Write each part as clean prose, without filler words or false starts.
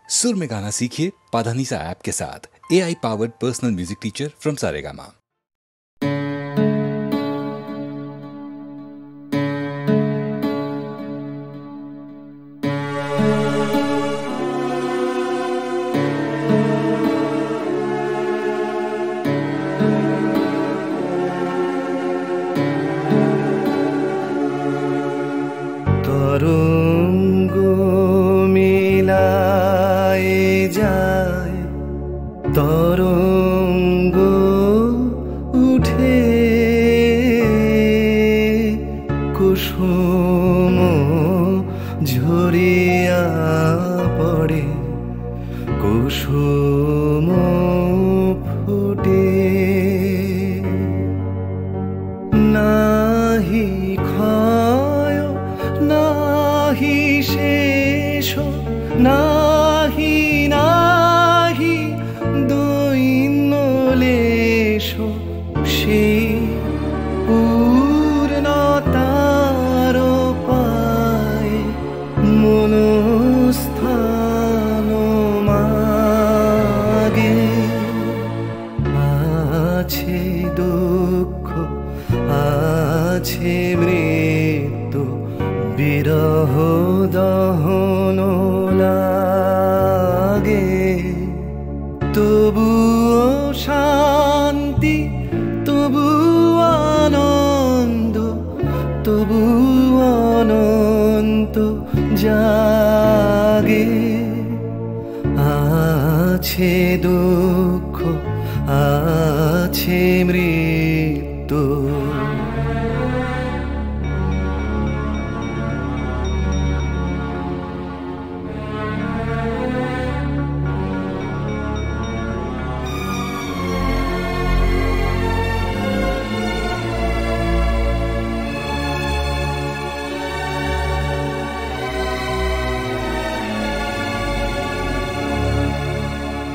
सुर में गाना सीखिए पाधानीसा ऐप के साथ। AI powered personal music teacher from Saregama. তরঙ্গ উঠে কুসুম ঝরিয়া পড়ে, কুসুম ফুটে নাহি ক্ষয় নাহি শেষ নাহি নাহি দৈন্যলেশ, সেই পূর্ণতার পায় মনস্থান মাগে। আছে দুঃখ আছে মৃত্যু, বিরহ দহন লাগে, তবুও শান্তি তবু আনন্দ, তবু অনন্ত জাগে। আছে দুঃখ আছে মৃত্যু,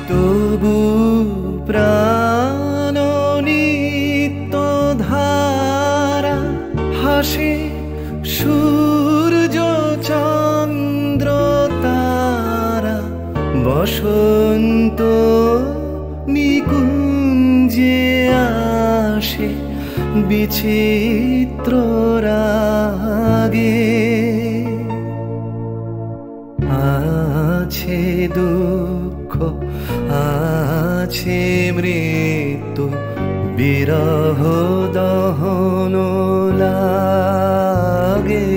তবু প্রাণ নিত্য ধারা হাসে, সূর্য চন্দ্র তারা বসন্ত নিকুঞ্জে আসে বিচিত্র রাগে। আছে দুঃখ আছে মৃত্যু, বিরহ দহন লাগে,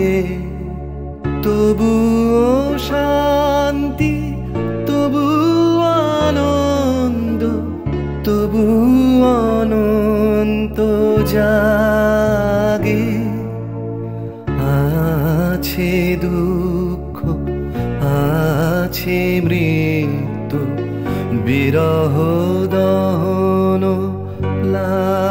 তবুও শান্তি তবু আনন্দ, তবু অনন্ত জাগে। আছে দুঃখ আছে মৃত্যু, বিরহ দহন লাগে।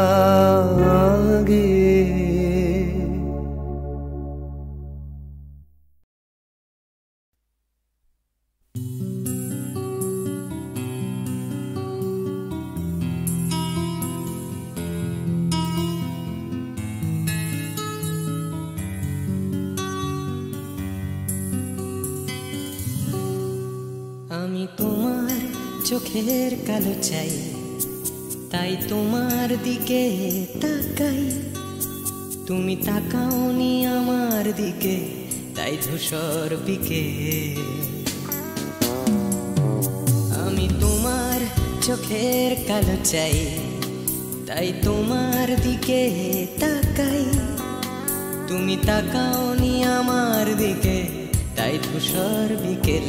আমি তোমার চোখের কালো চাই, তাই তোমার দিকে তাকাই, তুমি তাকাওনি আমার দিকে, তাই ধূসর বিকেল। আমি তোমার চোখের কালো চাই, তাই তোমার দিকে তাকাই, তুমি তাকাওনি আমার দিকে, তাই ধূসর বিকেল।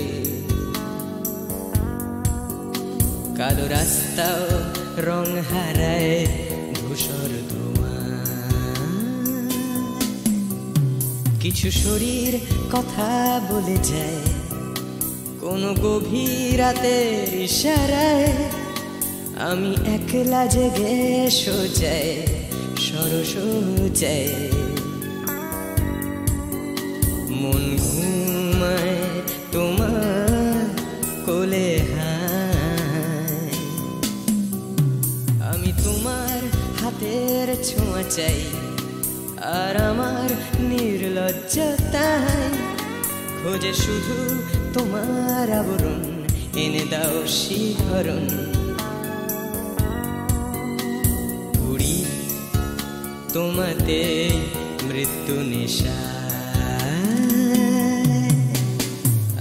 কালো রাস্তাও রং হারায় ধূসর ধোঁয়া, কিছু শরীর কথা বলে যায় কোনো গভীর রাতের ইশারায়। আমি একলা জেগে সোজায় সরস যায়, মন ঘুমায় তোমার কোলে হায়। আমি তোমার হাতের ছোঁয়া চাই, আর আমার নির্লজ্জতায় খোঁজে শুধু তোমার আবরণ এনে দাও শিহরণ পুরি তোমাতে মৃত্যু নেশা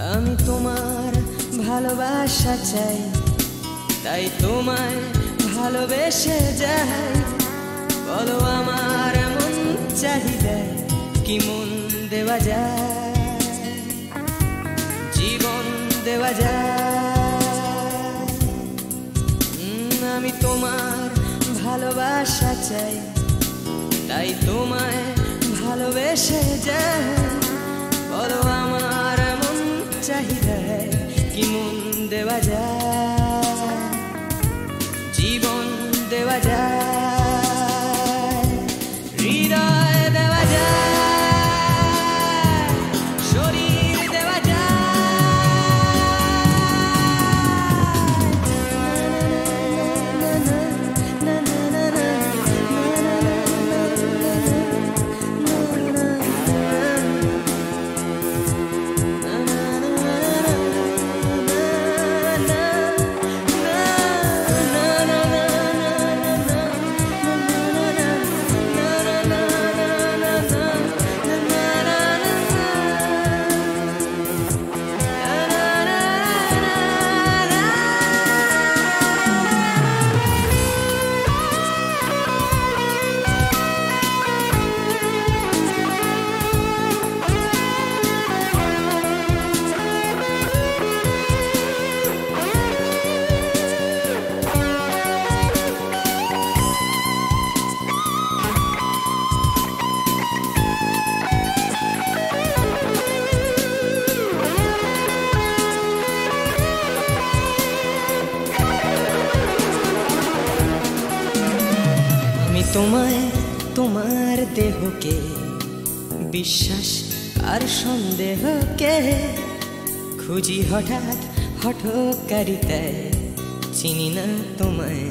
আমি তোমার ভালোবাসা চাই তাই তোমায় ভালোবেসে যাই বলো আমার এমন চাহিদা কি মন দেওয়া যায় জীবন দেওয়া যায় আমি তোমার ভালোবাসা চাই তাই তোমায় ভালোবেসে যাই বলো আমার এমন চাহিদা কি মন দেওয়া যায় জীবন দেওয়া যায় হৃদয় দেওয়া যায় শরীর দেওয়া তোমায় তোমার দেহকে বিশ্বাস আর সন্দেহকে খুঁজি হঠাৎ হঠকারিতায় চিনি না তোমায়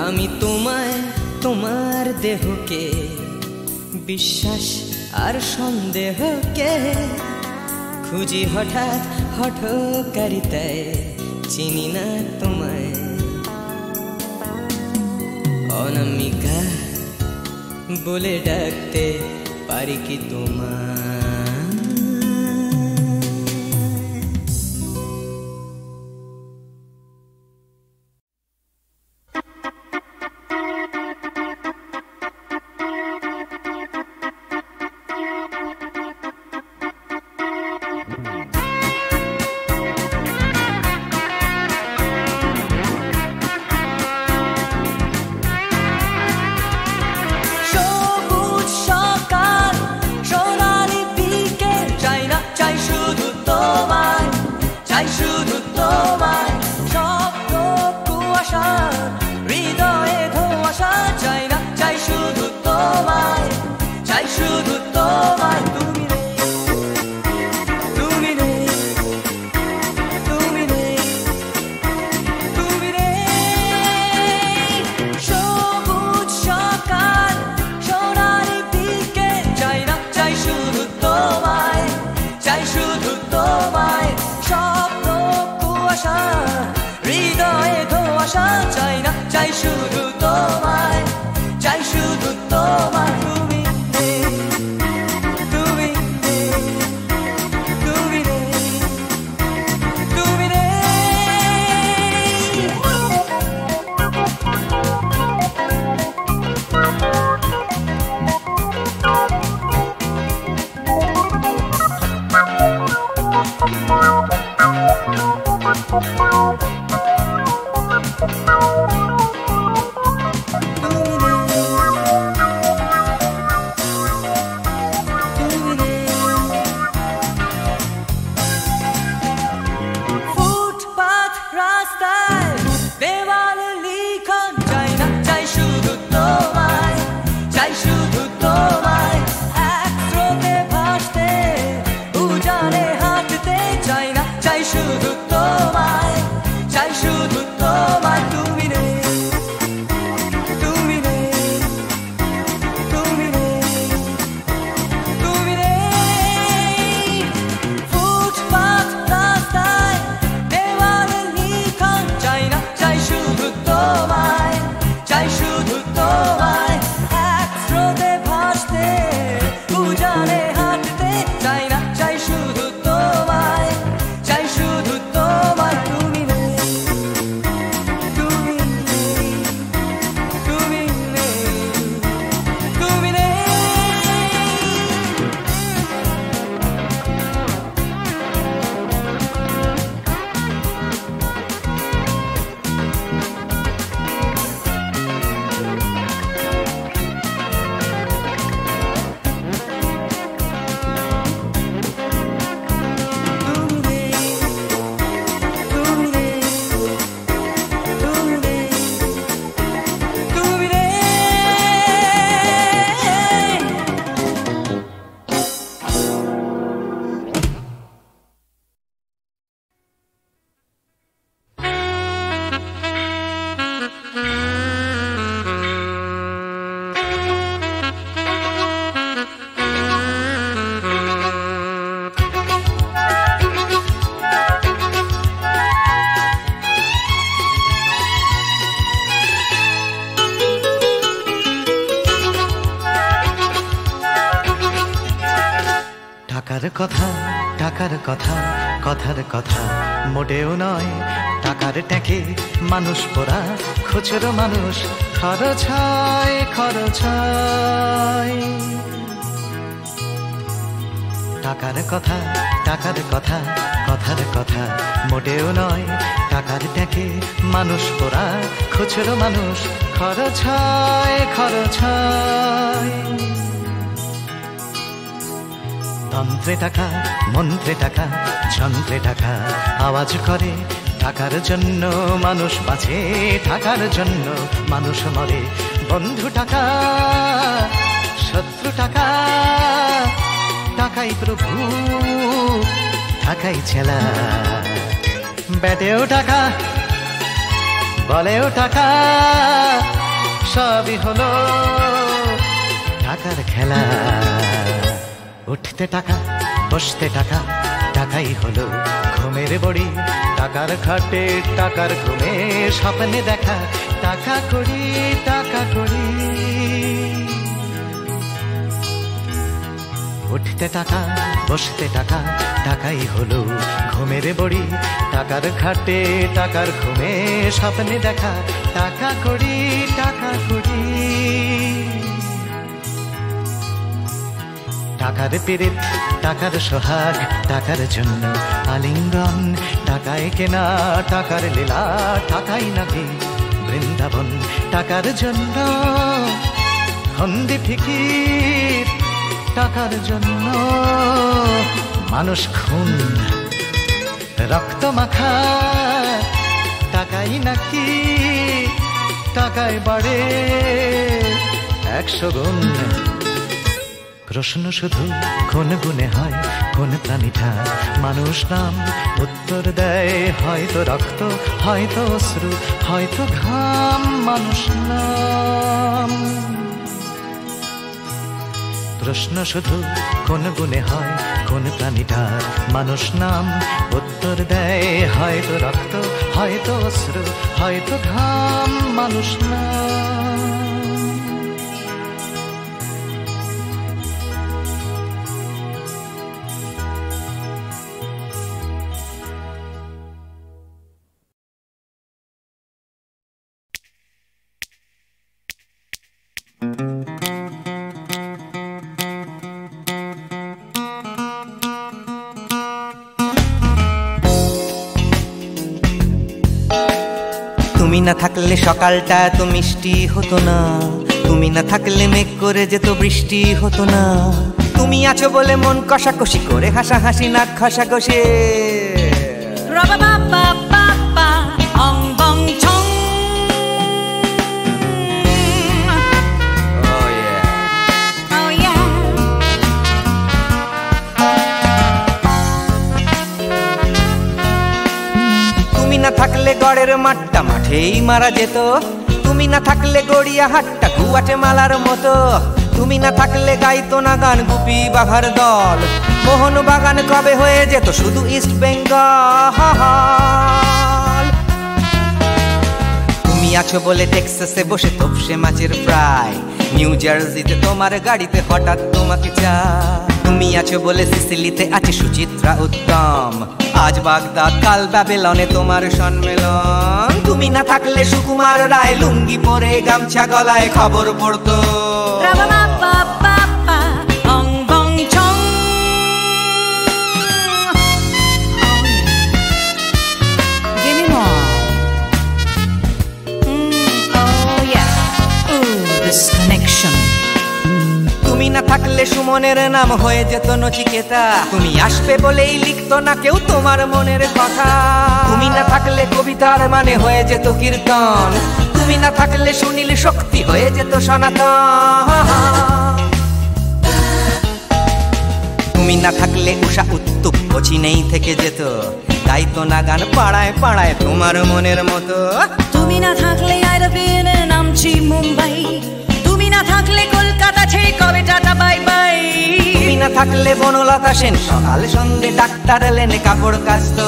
আমি তোমায় তোমার দেহকে বিশ্বাস আর সন্দেহকে খুঁজি হঠাৎ হঠকারিতায় চিনি না তোমায় অনামিকা বলে ডাকতে পারি কি তোমায় কথা টাকার কথা কথার কথা মোটেও নয় টাকার ট্যাঁকে মানুষ পোড়া খুচরো মানুষ খরচ হয় খরচ হয় টাকার কথা টাকার কথা কথার কথা মোটেও নয় টাকার ট্যাঁকে মানুষ পোড়া খুচরো মানুষ খরচ হয় খরচ হয় তন্ত্রে টাকা মন্ত্রে টাকা যন্ত্রে টাকা আওয়াজ করে টাকার জন্য মানুষ বাঁচে টাকার জন্য মানুষ মরে বন্ধু টাকা শত্রু টাকা টাকাই প্রভু টাকাই ছেলা ব্যাটেও টাকা বলেও টাকা সবই হলো টাকার খেলা উঠতে টাকা বসতে টাকা টাকাই হলো ঘুমের বড়ি টাকার খাটে টাকার ঘুমে স্বপ্নে দেখা টাকা করি টাকা করি উঠতে টাকা বসতে টাকা টাকাই হলো ঘুমের বড়ি টাকার খাটে টাকার ঘুমে স্বপ্নে দেখা টাকা করি টাকা করি টাকার পীড়িত টাকার সোহাগ টাকার জন্য আলিঙ্গন টাকায় কেনা টাকার লীলা টাকাই নাকি বৃন্দাবন টাকার জন্য হন্দি ফিকির টাকার জন্য মানুষ খুন রক্ত মাখা টাকাই নাকি টাকায় বাড়ে 100 গুণ প্রশ্ন শুধু কোন গুণে হয় কোন প্রাণীটা মানুষ নাম উত্তর দেয় হয়তো রক্ত হয়তো অশ্রু হয়তো ঘাম মানুষ নাম প্রশ্ন শুধু কোন গুণে হয় কোন প্রাণীটার মানুষ নাম উত্তর দেয় হয়তো রক্ত হয়তো অশ্রু হয়তো ঘাম মানুষ নাম তুমি না থাকলে সকালটা এত মিষ্টি হতো না, তুমি না থাকলে মেঘ করে যেত বৃষ্টি হতো না। তুমি আছো বলে মন কষাকষি করে হাসাহাসি নাক ঘষাঘষি তুমি না থাকলে গড়ের মাঠটা মাঠেই মারা যেত, তুমি না থাকলে গড়িয়া হাটটা গুয়াটে মালার মতো, তুমি না থাকলে গাইতো না গান গুপি বাঘার দল, মোহন বাগান কবে হয়ে যেত শুধু ইস্ট বেঙ্গল। তুমি আছো বলে টেক্সাসে বসে তোপসে মাছের ফ্রাই, নিউ জার্সিতে তোমার গাড়িতে হঠাৎ তোমাকে চাই। তুমি আছো বলে সিসিলিতে আছে সুচিত্রা উত্তম, আজ বাগদাদ কাল ব্যাবিলনে তোমার সম্মেলন। তুমি না থাকলে সুকুমার রায় লুঙ্গি পরে গামছা গলায় খবর পড়তো তুমি না থাকলে সুমনের নাম হয়ে যেত নচিকেতা, তুমি আসবে বলেই লিখতো না কেউ তোমার মনের কথা। তুমি না থাকলে কবিতার মানে হয়ে যেত কীর্তন, তুমি না থাকলে সুনীল শক্তি হয়ে যেত সনাতন। তুমি না থাকলে উষা উত্তুপ কোচিনেই থেকে যেত, গাইতো না গান পাড়ায় পাড়ায় তোমার মনের মতো। তুমি না থাকলে আইরবিনে নামছি মুম্বাই, তুমি না থাকলে কলকাতা ছেড়ে কবে টাটা বাই বাই। তুমি না থাকলে বনলতা সেন সকাল সন্ধ্যে ডাক্তার লেনে কাপড় কাচতো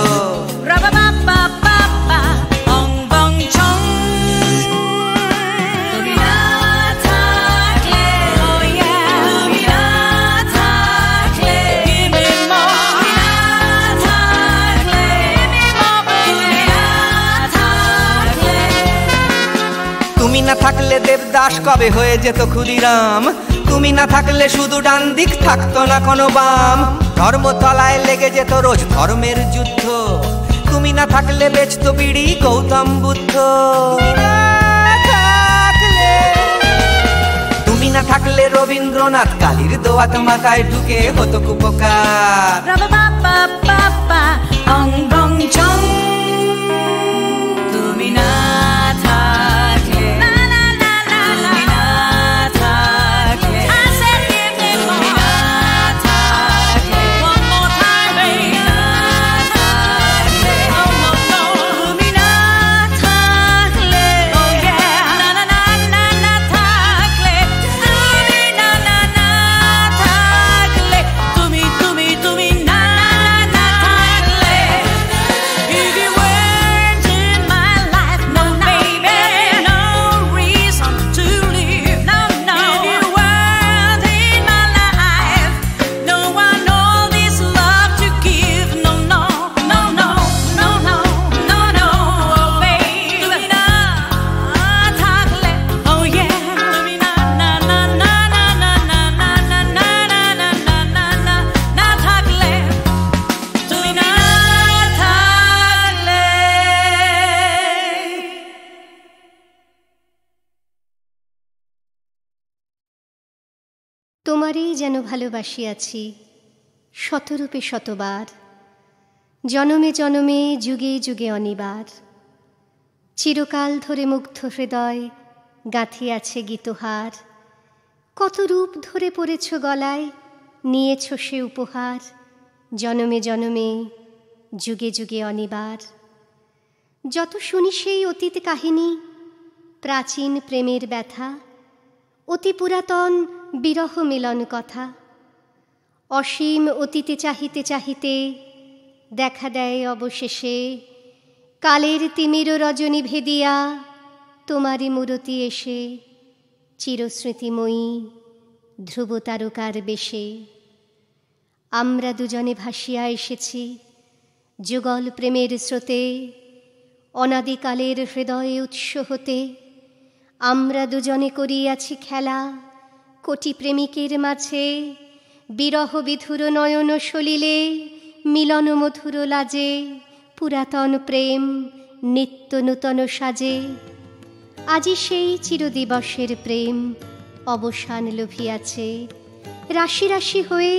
না থাকলে দেবদাস কবে হয়ে যেত ক্ষুদিরাম, তুমি না থাকলে শুধু ডান দিক থাকতো না কোনো বাম, ধর্মতলায় লেগে যেত রোজ ধর্মের যুদ্ধ, তুমি না থাকলে বেচতো বিড়ি গৌতম বুদ্ধ। তুমি না থাকলে রবীন্দ্রনাথ কালির দোয়াত মাথায় ঢুকে হতো কুপকার। তুমি না থাকলে, তুমি না থাকলে, তুমি না থাকলে, one more time, baby, না থাকলে, oh no no, তুমি না থাকলে, oh yeah, না না না না না থাকলে, তুমি না না না থাকলে, তুমি তুমি তুমি না না থাকলে, if you weren't in my life, no baby, no reason to live, no no, if you weren't in my life, no one all this love to give, no no no no no no no no, oh baby, তুমি না থাকলে, oh yeah, তুমি না না না না না না না না না না না না না না না না থাকলে, তুমি না থাকলে। তোমারই যেন ভালোবাসিয়াছি শতরূপে শতবার, জনমে জনমে যুগে যুগে অনিবার, চিরকাল ধরে মুগ্ধ হৃদয় গাঁথিয়াছে গীতহার, কত রূপ ধরে পড়েছ গলায় নিয়েছ সে উপহার, জনমে জনমে যুগে যুগে অনিবার। যত শুনি সেই অতীত কাহিনী, প্রাচীন প্রেমের ব্যথা, অতি পুরাতন বিরহ মিলন কথা, অসীম অতীতে চাহিতে চাহিতে দেখা দেয় অবশেষে কালের তিমির রজনী ভেদিয়া তোমারই মূরতি এসে, চিরস্মৃতিময়ী ধ্রুব তারকার বেশে। আমরা দুজনে ভাসিয়া এসেছি যুগল প্রেমের স্রোতে, অনাদিকালের হৃদয়ে উৎস হতে আমরা দুজনে করিয়াছি খেলা, কোটি প্রেমিকের মাঝে বিরহ বিধুর নয়ন সলিলে, মিলন মধুর লাজে পুরাতন প্রেম নিত্য নূতন সাজে। আজি সেই চিরদিবসের প্রেম অবসান লভিয়াছে, রাশি রাশি হয়ে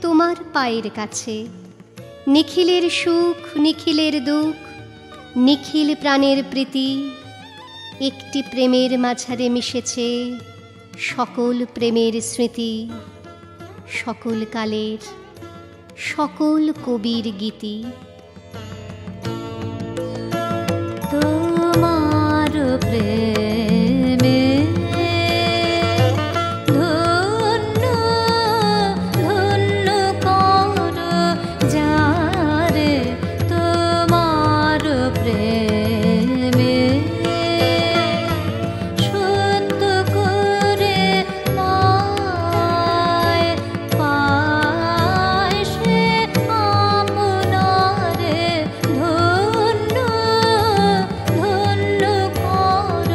তোমার পায়ের কাছে। নিখিলের সুখ নিখিলের দুঃখ নিখিল প্রাণের প্রীতি, একটি প্রেমের মাঝারে মিশেছে সকল প্রেমের স্মৃতি, সকল কালের সকল কবির গীতি। তোমার প্রেমে ধন্য ধন্য কর যারে, তোমার প্রেমে শুদ্ধ করে মায় পায় সে আপনারে, ধন্য ধন্য কর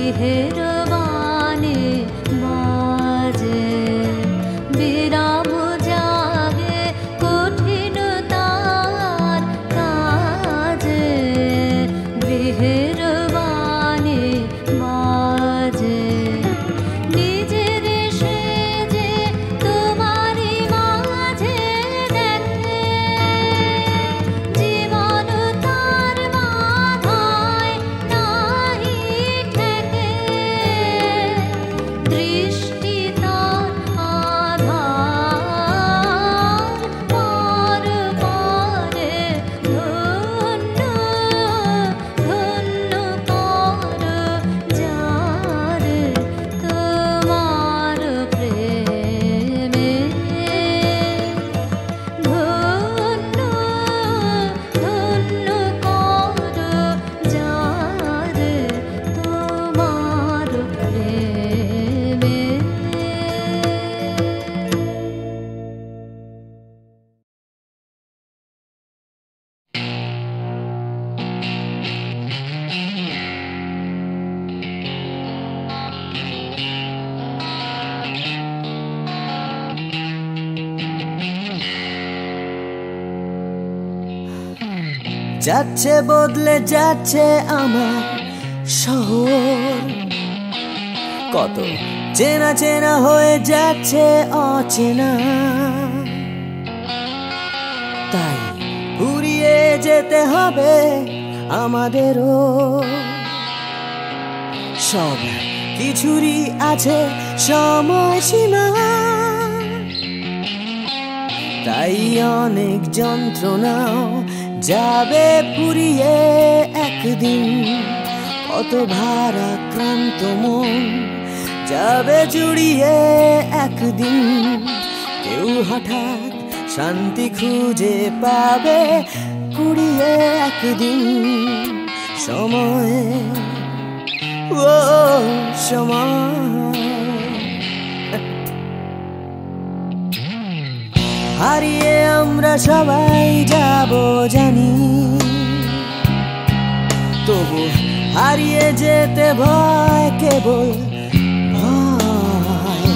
বিহের বাণী বাজে বিরাম জাগে কঠিনতার কাজে বিহের বাণী বাজে নিজের সেজে তোমারই মাঝে দেখে জীবন তার বাধায় নাহি ঠেকে দৃষ্টি তার আধার পর পরে ধন্য ধন্য কর যারে তোমার প্রেমে ধন্য ধন্য কর যারে তোমার প্রেমে যাচ্ছে বদলে যাচ্ছে আমার শহর কত চেনা চেনা হয়ে যাচ্ছে অচেনা তাই ফুরিয়ে যেতে হবে আমাদেরও সব কিছুরই আছে সময়সীমা তাই অনেক যন্ত্রণাও যাবে ফুরিয়ে একদিন কত ভারাক্রান্ত মন যাবে জুড়িয়ে একদিন কেউ হঠাৎ শান্তি খুঁজে পাবে কুড়িয়ে একদিন সময় ও সময় হারিয়ে আমরা সবাই যাব জানি তবু হারিয়ে যেতে ভয় কেবল ভয়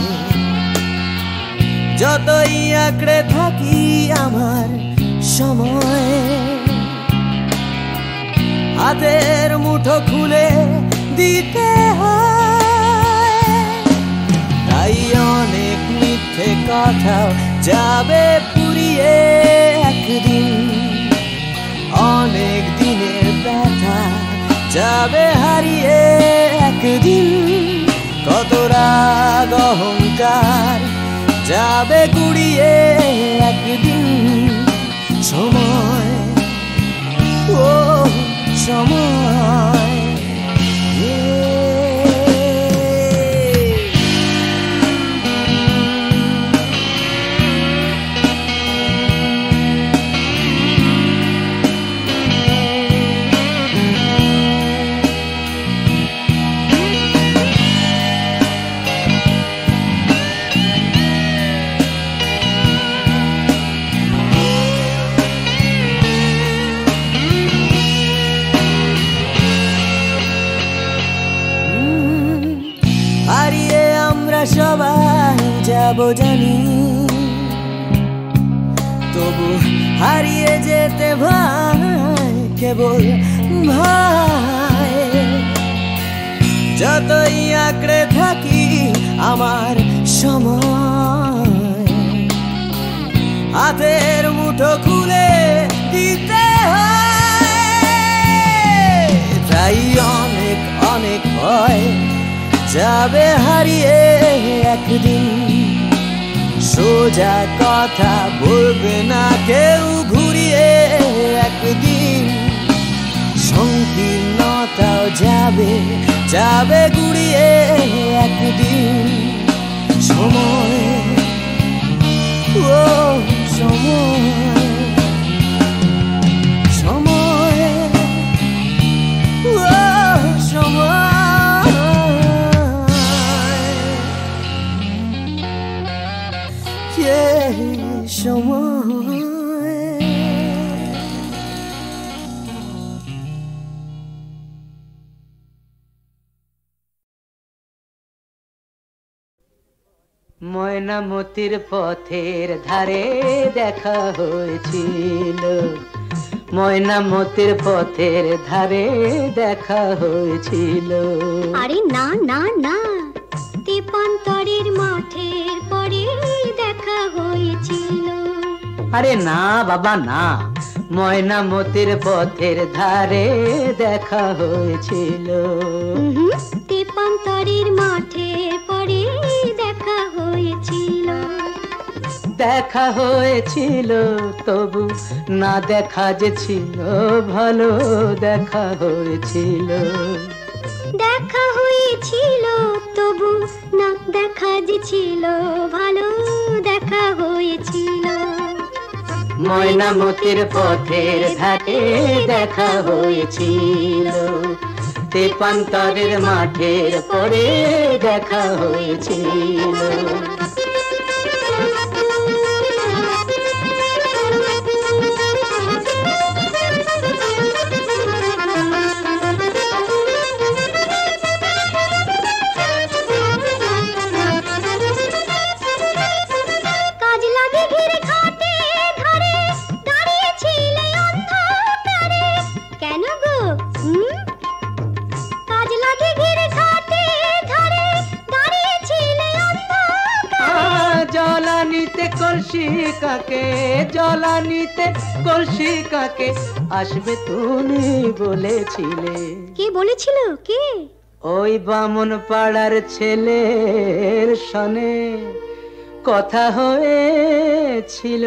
যতই আঁকড়ে থাকি আমার সময় হাতের মুঠো খুলে দিতে হয় তাই অনেক মিথ্যে কথাও যাবে ফুরিয়ে একদিন অনেক দিনের ব্যথা যাবে হারিয়ে একদিন কত রাগ অহংকার যাবে গুড়িয়ে একদিন সময় ও সময় হারিয়ে আমরা সবাই যাব জানি তবু হারিয়ে যেতে ভয় কেবল ভয় যতই আঁকড়ে থাকি আমার সময় হাতের মুঠো খুলে দিতে হয় তাই অনেক অনেক ভয় যাবে হারিয়ে একদিন সোজা কথা বলবে না কেউ ঘুরিয়ে একদিন সংকীর্ণতাও যাবে যাবে ঘুরিয়ে একদিন সময় ও সময় সময় ও সময় সময় ময়নামতির পথের ধারে দেখা হয়েছিল, ময়নামতির পথের ধারে দেখা হয়েছিল। আরে না না না, তেপান্তরের মাঠের পরে দেখা হয়েছিল। আরে না বাবা না, ময়নামতির পথের ধারে দেখা হয়েছিল। তেপান্তরের মাঠের পরে দেখা হয়েছিল। দেখা হয়েছিল তবু না দেখা যে ছিল ভালো, দেখা হয়েছিল। দেখা হয়েছিল তবু না দেখা যে ছিল ভালো, দেখা হয়েছিল। ময়নামতির পথের ধারে দেখা হয়েছিল, তেপান্তরের মাঠের পরে দেখা হয়েছিল। জলানিতে কলসি কাকে, জলানিতে কলসি কাকে আসবে তুমি বলেছিলে। কে বলেছিল? কে? ওই বামন পাড়ার ছেলের সনে কথা হয়েছিল।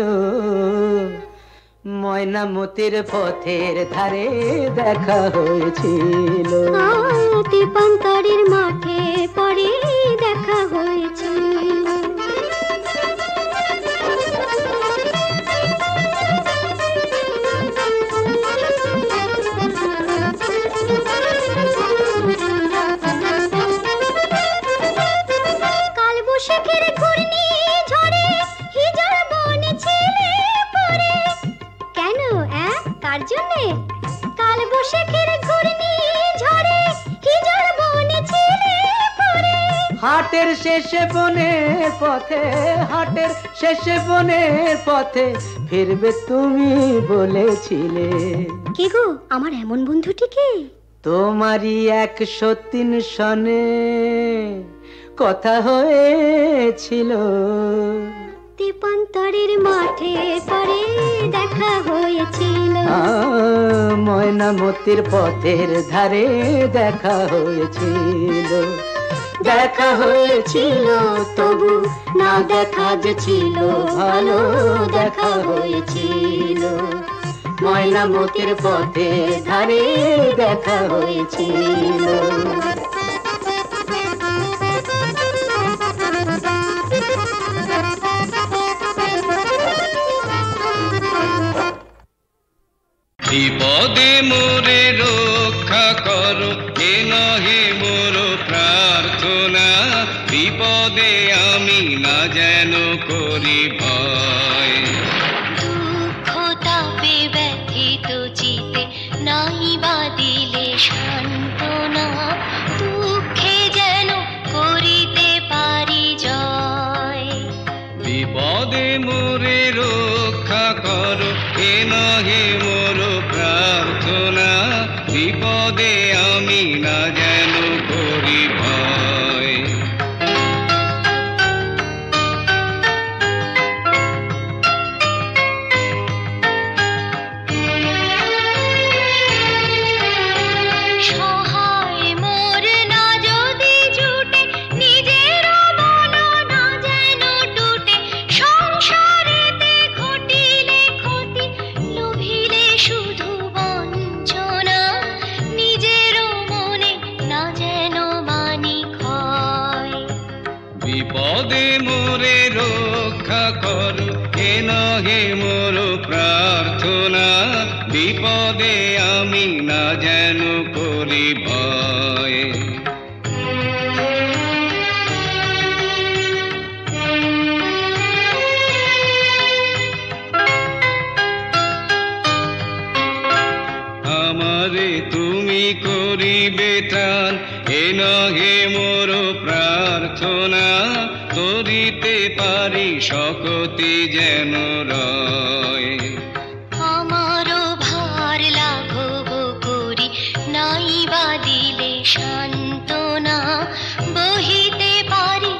ময়নামতির পথের ধারে দেখা হয়েছিল, তেপান্তরের মাঠে পরে দেখা হয়েছিল। কালবৈশাখীর ঘূর্ণি ঝড়ে হিজল বনে ছেলে পড়ে। কেন? কার জন্যে? কালবৈশাখীর ঘূর্ণি ঝড়ে হিজল বনে ছেলে পড়ে। হাটের শেষে বনের পথে, হাটের শেষে বনের পথে ফিরবে তুমি বলেছিলে। কে গো আমার এমন বন্ধুটিকে? তোমারই 103 সনে কথা হয়েছিল। তেপান্তরের মাঠে পরে দেখা হয়েছিল। ময়নামতির পথের ধারে দেখা হয়েছিল। দেখা হয়েছিল তবু না দেখা যে ছিল ভালো, দেখা হয়েছিল। ময়নামতির পথের ধারে দেখা হয়েছিল। বিপদে মোরে রক্ষা করো, এ নহে মোর প্রার্থনা। বিপদে আমি না যেন করি ভয়। দুঃখ তাপে ব্যথিত চিতে নাই বা দিলে সান্ত্বনা। দুঃখে যেন করিতে পারি জয়। বিপদে মোরে রক্ষা করো, এ নহে মোর প্রার্থনা। বিপদে আমি না যেন করি ভয়। সহায় মোর না যদি জুটে, নিজের মন না যেন টুটে। সংসারেতে ঘটিলে ক্ষতি, লোভিলে শুধু বঞ্চনা। নিজের মনে না যেন মানি ক্ষয়। বিপদে মোরে রক্ষা করো, এ নহে মোর প্রার্থনা। বিপদে আমি না যেন করি ভয়। আমারে তুমি করিবে ত্রাণ, এ নহে মোর প্রার্থনা। তরিত বহিতে পারি শকতি যেন রয়। আমারও ভার লাঘব করি নাই বা দিলে সান্ত্বনা, বহিতে পারি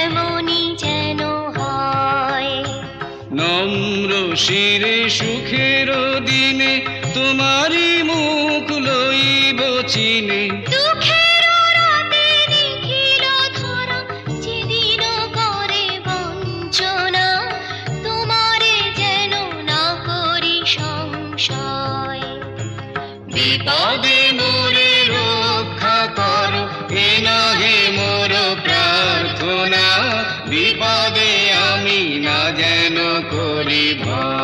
এমনই যেন হয়। নম্র শিরে সুখের দিনে তোমারই মুখ লইব চিনে, দুঃখের রাতে নিখিল ধরা যেদিন করে বঞ্চনা, তোমারে যেন না করি সংশয়। বিপদে মোরে রক্ষা করো এ নহে মোর প্রার্থনা, বিপদে আমি না যেন করি ভয়।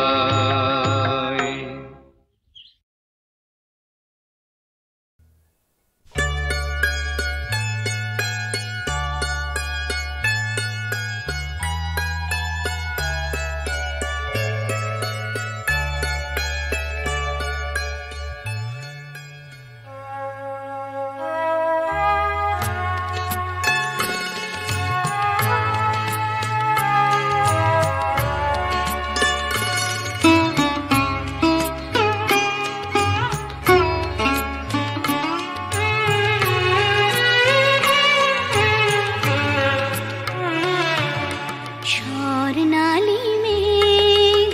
স্বর্ণালী মেঘ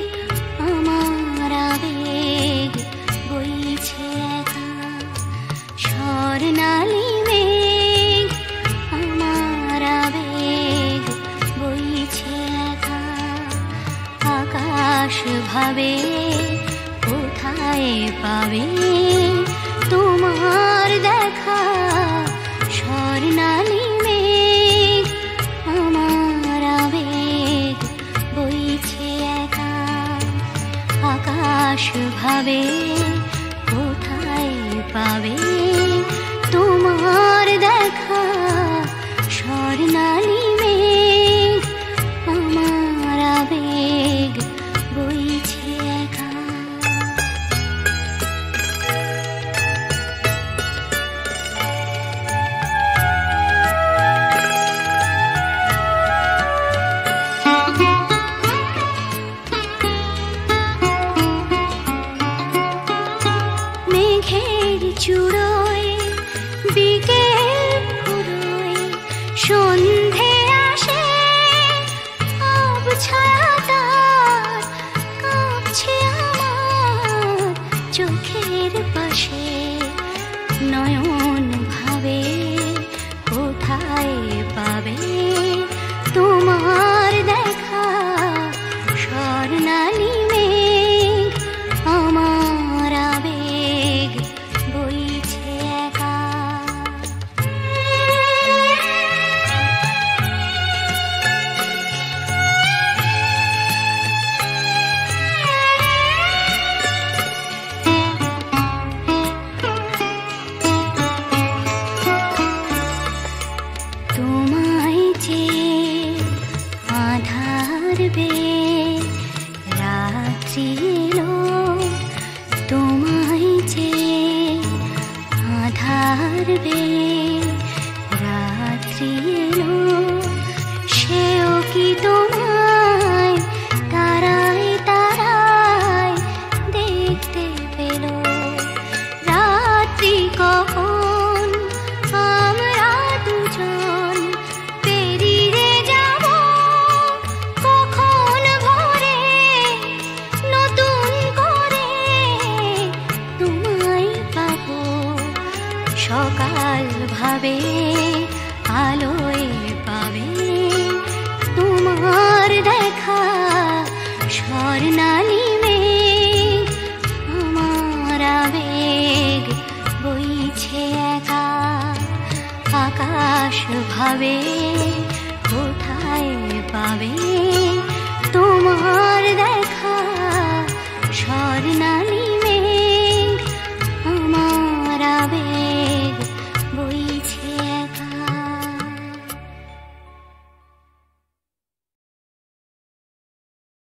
আমার আবেগ বইছে একা, স্বর্ণালী মেঘ আমার আবেগ বইছে একা। আকাশ ভাবে কোথায় পাবে তোমার দেখা, স্বর্ণালী মেঘ আমার আবেগ বইছে একা। আকাশ ভাবে কোথায় পাবে তোমার দেখা, স্বর্ণালী মেঘ আমার আবেগ বইছে একা। মেঘের চূড়োয় বিকেল ফুরোয় সন্ধে আসে, আবছায়া তার কাঁপছে আমার চোখের পাশে। নয়ন ভাবে কোথায় পাবে তোমার দেখা, স্বর্ণালী মেঘ আমার আবেগ বইছে একা। তোমায় যে আধার বে রাত্রি এলো, তোমায় যে আধার বে রাত্রি এলো, সেও কি তোমায় তারায় তারায় দেখতে পেল। রাত্রি কখন আমরা দুজন পেরিয়ে যাব, কখন ভোরে নতুন করে তোমায় পাবো। সকাল ভাবে আলোয় পাবে তোমার দেখা, স্বর্ণালী মেঘ আমার আবেগ বইছে একা। আকাশ ভাবে কোথায় পাবে